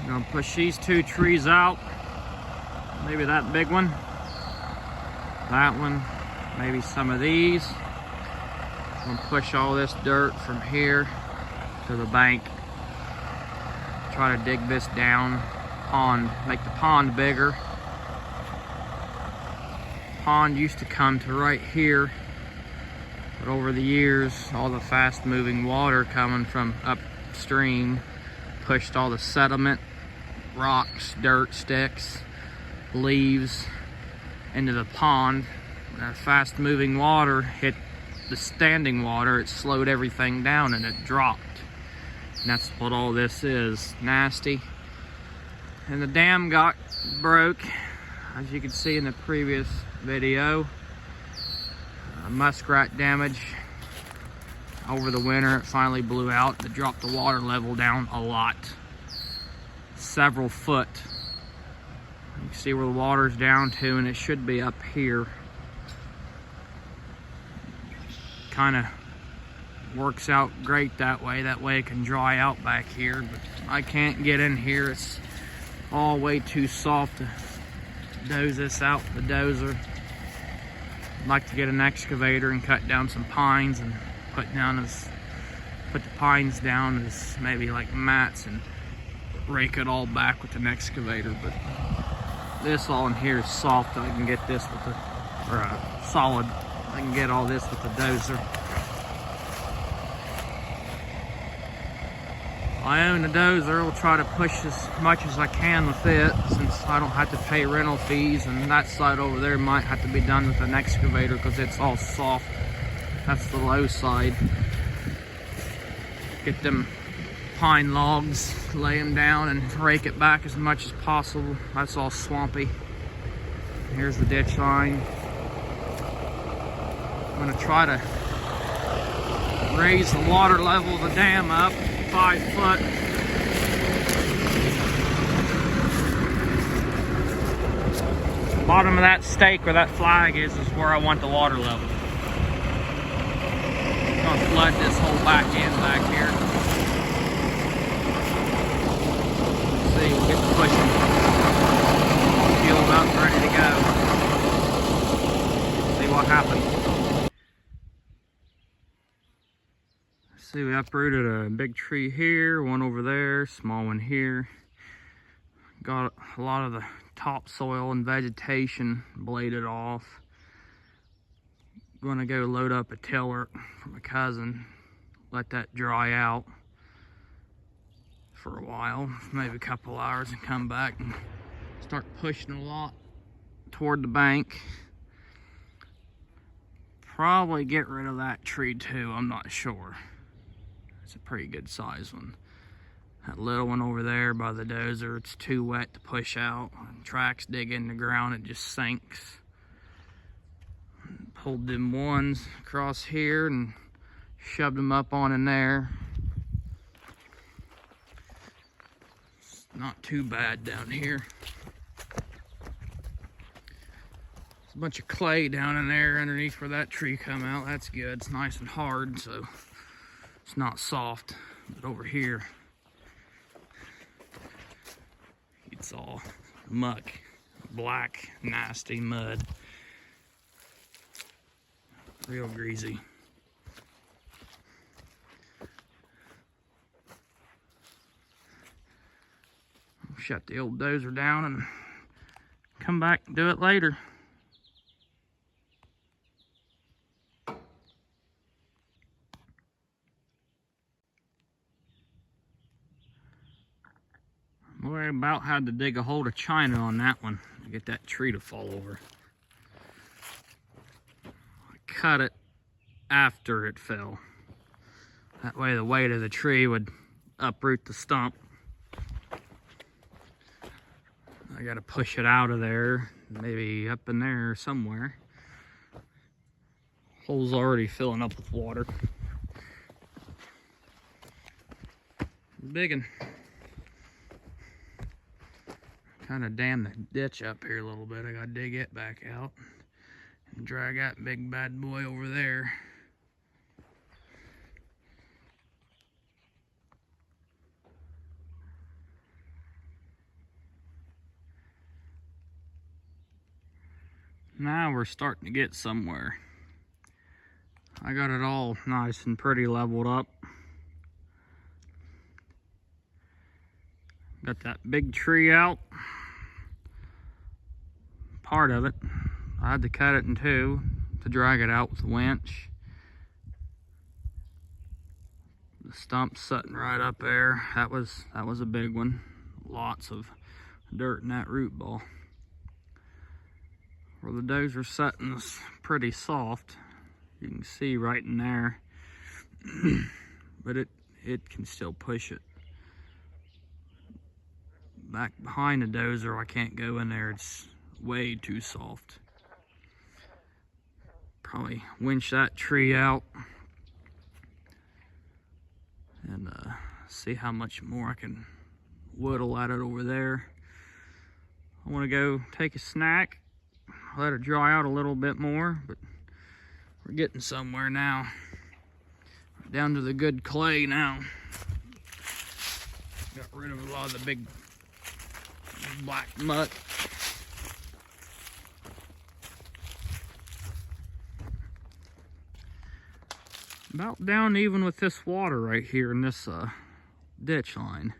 Gonna push these two trees out. Maybe that big one. That one. Maybe some of these. I'm gonna push all this dirt from here to the bank. Try to dig this down. Pond. Make the pond bigger. Pond used to come to right here. But over the years, all the fast moving water coming from upstream pushed all the sediment, rocks, dirt, sticks, leaves into the pond. When that fast moving water hit the standing water, it slowed everything down and it dropped. And that's what all this is, nasty. And the dam got broke, as you can see in the previous video. Muskrat damage. Over the winter, it finally blew out. It dropped the water level down a lot. Several foot. You can see where the water's down to, and it should be up here. Kind of works out great that way. That way it can dry out back here, but I can't get in here. It's all way too soft to doze this out with the dozer. I'd like to get an excavator and cut down some pines and put the pines down as maybe like mats and rake it all back with an excavator. But this all in here is soft. I can get this with solid. I can get all this with the dozer. I own a dozer. I'll try to push as much as I can with it, since I don't have to pay rental fees, and that side over there might have to be done with an excavator because it's all soft. That's the low side. Get them pine logs, lay them down and rake it back as much as possible. That's all swampy. Here's the ditch line. I'm gonna try to raise the water level of the dam up 5 foot. The bottom of that stake where that flag is where I want the water level. I'm gonna flood this whole back end back here. Let's see, we'll get the pushing. Fueled up, ready to go. See what happens. See, we uprooted a big tree here, one over there, small one here. Got a lot of the topsoil and vegetation bladed off. Gonna go load up a tiller for my cousin, let that dry out for a while, maybe a couple hours, and come back and start pushing a lot toward the bank. Probably get rid of that tree too, I'm not sure. It's a pretty good size one. That little one over there by the dozer, it's too wet to push out. When tracks dig in the ground, it just sinks. Pulled them ones across here and shoved them up on in there. It's not too bad down here. There's a bunch of clay down in there underneath where that tree come out. That's good. It's nice and hard, so it's not soft. But over here, it's all muck, black, nasty mud. Real greasy. I'll shut the old dozer down and come back and do it later. I about had to dig a hole to China on that one to get that tree to fall over. I cut it after it fell. That way the weight of the tree would uproot the stump. I gotta push it out of there, maybe up in there somewhere. Hole's already filling up with water. Big one. Kind of dam the ditch up here a little bit. I gotta dig it back out and drag that big bad boy over there. Now we're starting to get somewhere. I got it all nice and pretty leveled up. Got that big tree out. Part of it. I had to cut it in two to drag it out with the winch. The stump's sitting right up there. That was a big one. Lots of dirt in that root ball. Where the dozer setting is pretty soft. You can see right in there. But it can still push it. Back behind the dozer, I can't go in there. It's way too soft. Probably winch that tree out and see how much more I can whittle at it over there. I want to go take a snack, let it dry out a little bit more, but we're getting somewhere now. We're down to the good clay now. Got rid of a lot of the big black muck. About down even with this water right here in this ditch line.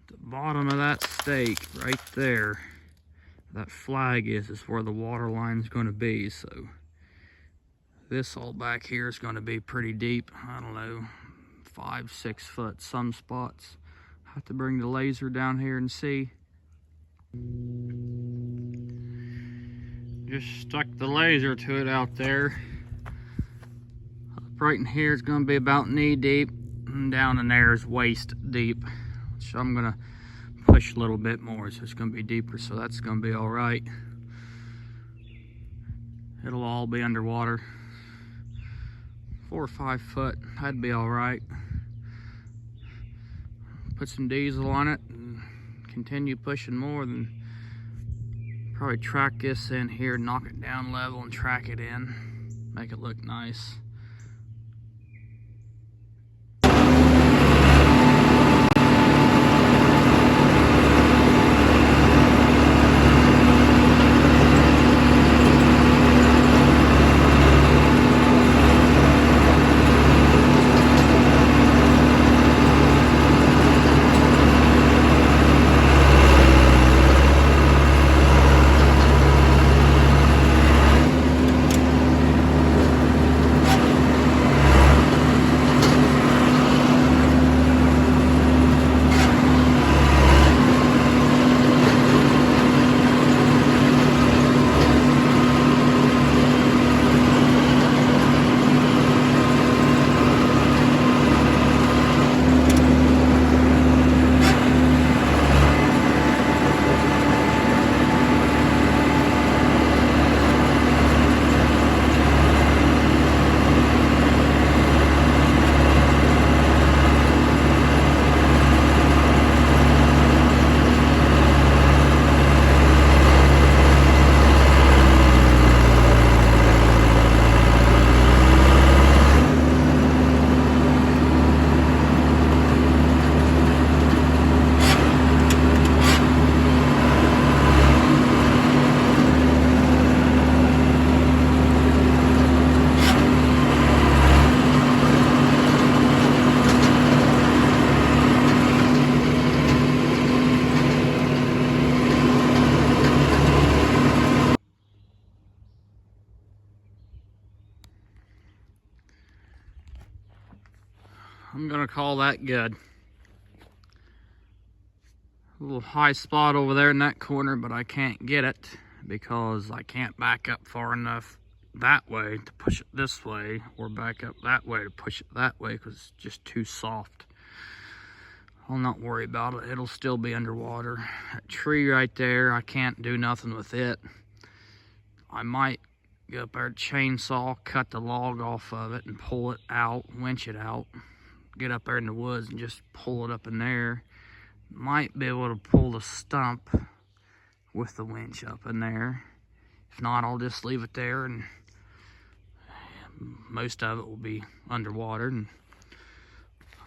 The bottom of that stake right there, that flag is where the water line is going to be. So this all back here is going to be pretty deep. I don't know, 5-6 foot some spots. Have to bring the laser down here and see. Just stuck the laser to it out there. Right in here is going to be about knee deep, and down in there is waist deep. So I'm going to push a little bit more, so it's going to be deeper, so that's going to be all right. It'll all be underwater. 4 or 5 foot, that'd be all right. Put some diesel on it and continue pushing more, then probably track this in here, knock it down level and track it in, make it look nice. I'm gonna call that good. A little high spot over there in that corner, but I can't get it because I can't back up far enough that way to push it this way, or back up that way to push it that way, because it's just too soft. I'll not worry about it. It'll still be underwater. That tree right there, I can't do nothing with it. I might go up there, chainsaw, cut the log off of it and pull it out, winch it out. Get up there in the woods and just pull it up in there. Might be able to pull the stump with the winch up in there. If not, I'll just leave it there, and most of it will be underwater. And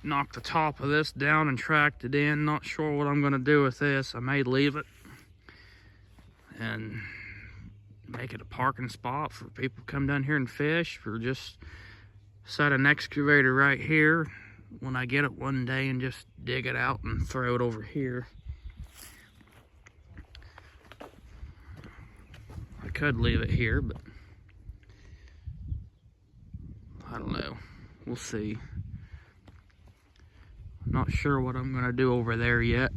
knock the top of this down and tracked it in. Not sure what I'm gonna do with this. I may leave it and make it a parking spot for people to come down here and fish, or just set an excavator right here when I get it one day and just dig it out and throw it over here. I could leave it here, but I don't know. We'll see. Not sure what I'm gonna do over there yet.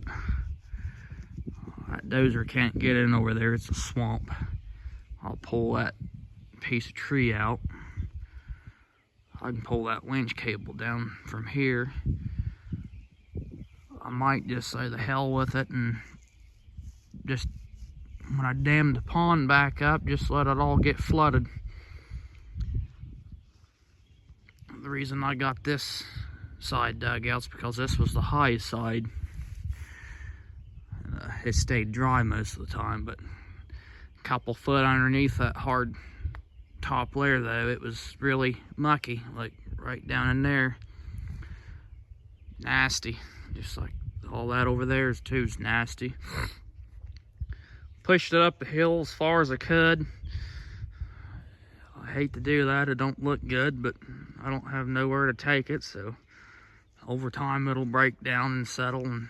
That dozer can't get in over there, it's a swamp. I'll pull that piece of tree out. I can pull that winch cable down from here. I might just say the hell with it and just, when I dam the pond back up, just let it all get flooded. The reason I got this side dug out is because this was the high side. It stayed dry most of the time, but a couple foot underneath that hard top layer though, it was really mucky, like right down in there. Nasty, just like all that over there too is nasty. Pushed it up the hill as far as I could. I hate to do that, it don't look good, but I don't have nowhere to take it, so over time it'll break down and settle and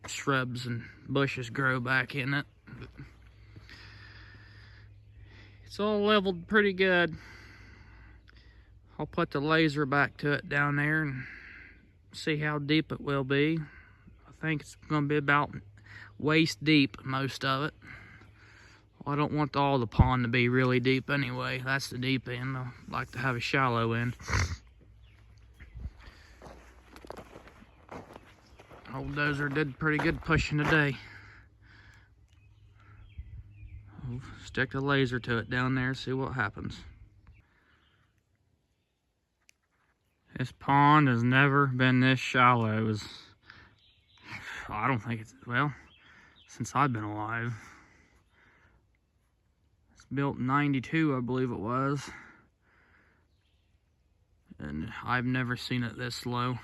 shrubs and bushes grow back in it. But it's all leveled pretty good. I'll put the laser back to it down there and see how deep it will be. I think it's going to be about waist deep, most of it. Well, I don't want all the pond to be really deep anyway. That's the deep end. I like to have a shallow end. Old Dozer did pretty good pushing today. I'll stick the laser to it down there, see what happens. This pond has never been this shallow. It was, I don't think it's, well, since I've been alive. It's built in '92, I believe it was. And I've never seen it this low.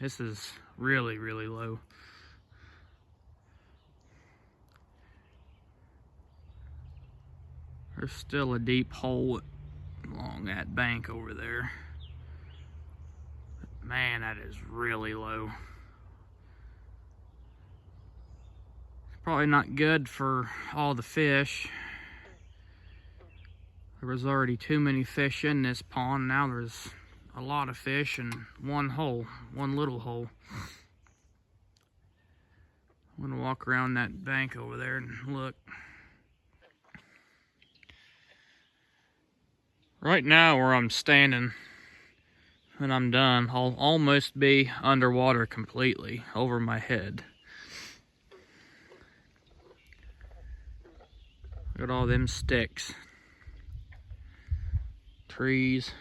This is really, really low. There's still a deep hole along that bank over there. But man, that is really low. It's probably not good for all the fish. There was already too many fish in this pond. Now there's a lot of fish in one hole, one little hole. I'm gonna walk around that bank over there and look. Right now where I'm standing, when I'm done, I'll almost be underwater completely, over my head. Look at all them sticks. Trees.